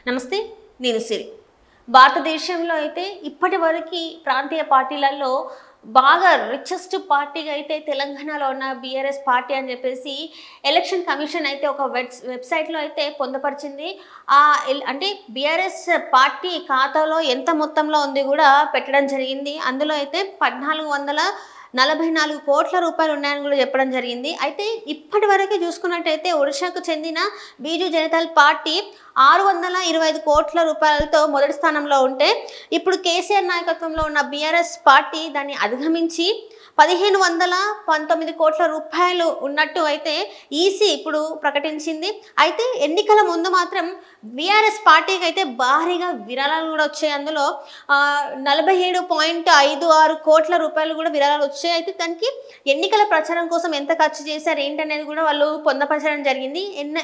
నమస్తే, నేను సిరి. భారతదేశంలో అయితే ఇప్పటివరకు ప్రాంతీయ పార్టీలలో బాగా రిచెస్ట్ పార్టీగా అయితే తెలంగాణలో ఉన్న బీఆర్ఎస్ పార్టీ అని చెప్పేసి ఎలక్షన్ కమిషన్ అయితే ఒక వెబ్సైట్లో అయితే పొందుపరిచింది. అంటే బీఆర్ఎస్ పార్టీ ఖాతాలో ఎంత మొత్తంలో ఉంది కూడా పెట్టడం జరిగింది. అందులో అయితే 1444 కోట్ల రూపాయలు ఉన్నాయని కూడా చెప్పడం జరిగింది. అయితే ఇప్పటి వరకు చూసుకున్నట్టయితే ఒడిశాకు చెందిన బీజు జనతాదళ్ పార్టీ 625 కోట్ల రూపాయలతో మొదటి స్థానంలో ఉంటే, ఇప్పుడు కేసీఆర్ నాయకత్వంలో ఉన్న బీఆర్ఎస్ పార్టీ దాన్ని అధిగమించి 1519 కోట్ల రూపాయలు ఉన్నట్టు అయితే ఈసీ ఇప్పుడు ప్రకటించింది. అయితే ఎన్నికల ముందు మాత్రం బీఆర్ఎస్ పార్టీకి అయితే భారీగా విరాళాలు కూడా వచ్చాయి. అందులో 47.56 కోట్ల రూపాయలు కూడా విరాళాలు వచ్చాయి. అయితే దానికి ఎన్నికల ప్రచారం కోసం ఎంత ఖర్చు చేశారు ఏంటనేది కూడా వాళ్ళు పొందపరచడం జరిగింది.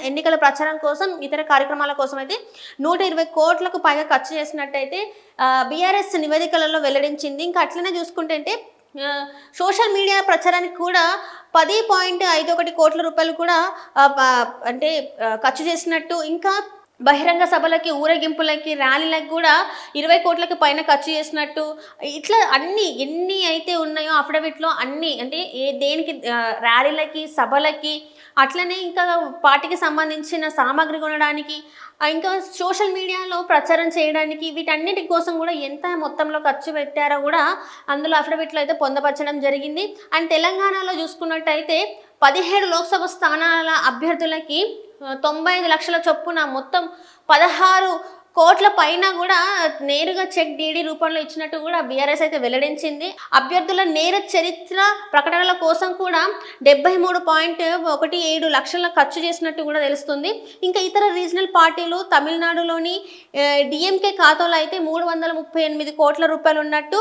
ఎన్నికల ప్రచారం కోసం, ఇతర కార్యక్రమాల కోసం అయితే 120 కోట్లకు పైగా ఖర్చు చేసినట్టయితే బీఆర్ఎస్ నివేదికలలో వెల్లడించింది. ఇంకా అట్లనే చూసుకుంటే సోషల్ మీడియా ప్రచారానికి కూడా 10.51 కోట్ల రూపాయలు కూడా అంటే ఖర్చు చేసినట్టు, ఇంకా బహిరంగ సభలకి, ఊరేగింపులకి, ర్యాలీలకు కూడా 20 కోట్లకు పైన ఖర్చు చేసినట్టు, ఇట్లా ఎన్ని అయితే ఉన్నాయో అఫిడవిట్లో అన్నీ, అంటే దేనికి ర్యాలీలకి, సభలకి, అట్లనే ఇంకా పార్టీకి సంబంధించిన సామాగ్రి కొనడానికి, ఇంకా సోషల్ మీడియాలో ప్రచారం చేయడానికి, వీటన్నిటి కోసం కూడా ఎంత మొత్తంలో ఖర్చు పెట్టారో కూడా అందులో అఫిడవిట్లో అయితే పొందపరచడం జరిగింది. అండ్ తెలంగాణలో చూసుకున్నట్టయితే 17 లోక్సభ స్థానాల అభ్యర్థులకి 95 లక్షల చొప్పున మొత్తం 16 కోట్ల పైన కూడా నేరుగా చెక్ డీడీ రూపంలో ఇచ్చినట్టు కూడా బీఆర్ఎస్ అయితే వెల్లడించింది. అభ్యర్థుల నేర చరిత్ర ప్రకటనల కోసం కూడా 73.17 లక్షల ఖర్చు చేసినట్టు కూడా తెలుస్తుంది. ఇంకా ఇతర రీజనల్ పార్టీలు, తమిళనాడులోని డిఎంకే ఖాతాలో అయితే 338 కోట్ల రూపాయలు ఉన్నట్టు,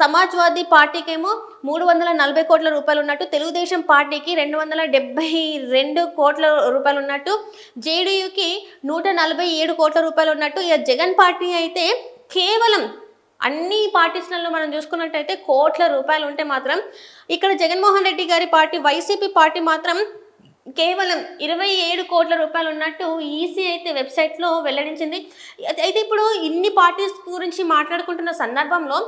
సమాజ్వాదీ పార్టీకేమో 340 కోట్ల రూపాయలు ఉన్నట్టు, తెలుగుదేశం పార్టీకి 272 కోట్ల రూపాయలు ఉన్నట్టు, జేడీయూకి 147 కోట్ల రూపాయలు ఉన్నట్టు, ఇక జగన్ పార్టీ అయితే కేవలం అన్ని పార్టీస్లలో మనం చూసుకున్నట్టయితే కోట్ల రూపాయలు ఉంటే మాత్రం ఇక్కడ జగన్మోహన్ రెడ్డి గారి పార్టీ వైసీపీ పార్టీ మాత్రం కేవలం 27 కోట్ల రూపాయలు ఉన్నట్టు ఈసీ అయితే వెబ్సైట్లో వెల్లడించింది. అయితే ఇప్పుడు ఇన్ని పార్టీస్ గురించి మాట్లాడుకుంటున్న సందర్భంలో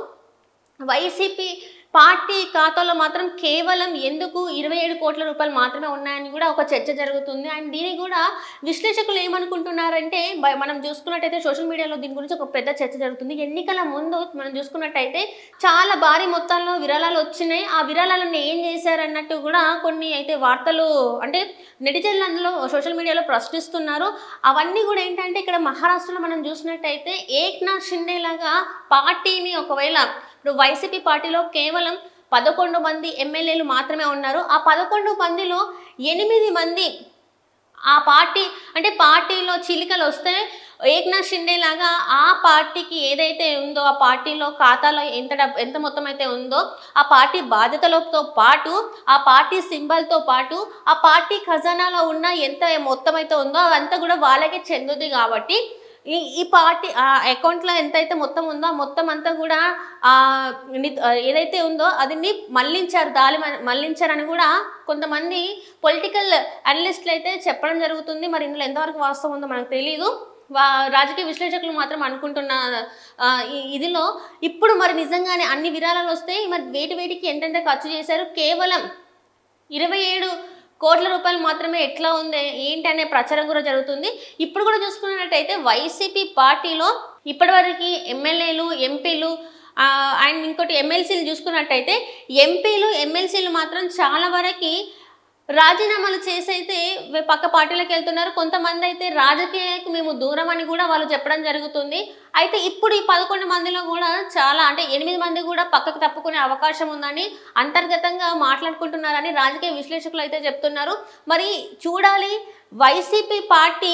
వైసీపీ పార్టీ ఖాతాలో మాత్రం కేవలం ఎందుకు 27 కోట్ల రూపాయలు మాత్రమే ఉన్నాయని కూడా ఒక చర్చ జరుగుతుంది. అండ్ దీన్ని కూడా విశ్లేషకులు ఏమనుకుంటున్నారంటే, మనం చూసుకున్నట్టయితే సోషల్ మీడియాలో దీని గురించి ఒక పెద్ద చర్చ జరుగుతుంది. ఎన్నికల ముందు మనం చూసుకున్నట్టయితే చాలా భారీ మొత్తంలో విరాళాలు వచ్చినాయి. ఆ విరాళాలను ఏం చేశారన్నట్టు కూడా కొన్ని అయితే వార్తలు, అంటే నెటిజన్లు అందులో సోషల్ మీడియాలో ప్రశ్నిస్తున్నారు. అవన్నీ కూడా ఏంటంటే, ఇక్కడ మహారాష్ట్రలో మనం చూసినట్టయితే ఏక్నాథ్ షిండే లాగా పార్టీని, ఒకవేళ ఇప్పుడు వైసీపీ పార్టీలో కేవలం 11 మంది ఎమ్మెల్యేలు మాత్రమే ఉన్నారు. ఆ 11 మందిలో 8 మంది ఆ పార్టీ, అంటే పార్టీలో చిలికలు వస్తే ఏక్నాథ్ షిండే లాగా ఆ పార్టీకి ఏదైతే ఉందో, ఆ పార్టీలో ఖాతాలో ఎంత మొత్తం అయితే ఉందో, ఆ పార్టీ బాధ్యతలతో పాటు, ఆ పార్టీ సింబల్తో పాటు, ఆ పార్టీ ఖజానాలో ఉన్న ఎంత మొత్తం అయితే ఉందో అదంతా కూడా వాళ్ళకే చెందుతుంది. కాబట్టి ఈ పార్టీ అకౌంట్లో ఎంతైతే మొత్తం ఉందో ఆ మొత్తం అంతా కూడా ఏదైతే ఉందో అదిని మళ్లించారని కూడా కొంతమంది పొలిటికల్ అనలిస్టులు అయితే చెప్పడం జరుగుతుంది. మరి ఇందులో ఎంతవరకు వాస్తవం ఉందో మనకు తెలియదు. రాజకీయ విశ్లేషకులు మాత్రం అనుకుంటున్న ఇదిలో ఇప్పుడు మరి నిజంగానే అన్ని విరాళాలు వస్తాయి. మరి వేటికి ఎంతెంత ఖర్చు చేశారు, కేవలం 27 కోట్ల రూపాయలు మాత్రమే ఎట్లా ఉంది ఏంటి అనే ప్రచారం కూడా జరుగుతుంది. ఇప్పుడు కూడా చూసుకున్నట్టయితే వైసీపీ పార్టీలో ఇప్పటివరకు ఎమ్మెల్యేలు, ఎంపీలు అండ్ ఇంకోటి ఎమ్మెల్సీలు చూసుకున్నట్టయితే, ఎంపీలు, ఎమ్మెల్సీలు మాత్రం చాలా వరకు రాజీనామాలు చేసి అయితే పక్క పార్టీలకు వెళ్తున్నారు. కొంతమంది అయితే రాజకీయాలకు మేము దూరం అని కూడా వాళ్ళు చెప్పడం జరుగుతుంది. అయితే ఇప్పుడు ఈ 11 మందిలో కూడా చాలా, అంటే 8 మంది కూడా పక్కకు తప్పుకునే అవకాశం ఉందని అంతర్గతంగా మాట్లాడుకుంటున్నారని రాజకీయ విశ్లేషకులు అయితే చెప్తున్నారు. మరి చూడాలి, వైసీపీ పార్టీ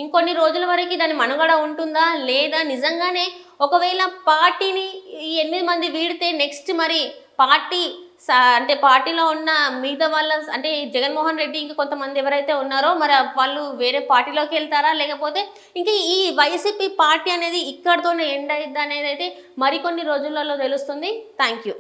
ఇంకొన్ని రోజుల వరకు దాని మనుగడ ఉంటుందా లేదా, నిజంగానే ఒకవేళ పార్టీని ఈ 8 మంది వీడితే నెక్స్ట్ మరి పార్టీ, అంటే పార్టీలో ఉన్న మిగతా వాళ్ళ, అంటే జగన్మోహన్ రెడ్డి ఇంకా కొంతమంది ఎవరైతే ఉన్నారో మరి వాళ్ళు వేరే పార్టీలోకి వెళ్తారా, లేకపోతే ఇంకా ఈ వైసీపీ పార్టీ అనేది ఇక్కడితోనే ఎండ్ అయ్యిద్దా అనేది అయితే మరికొన్ని రోజులలో తెలుస్తుంది. Thank you.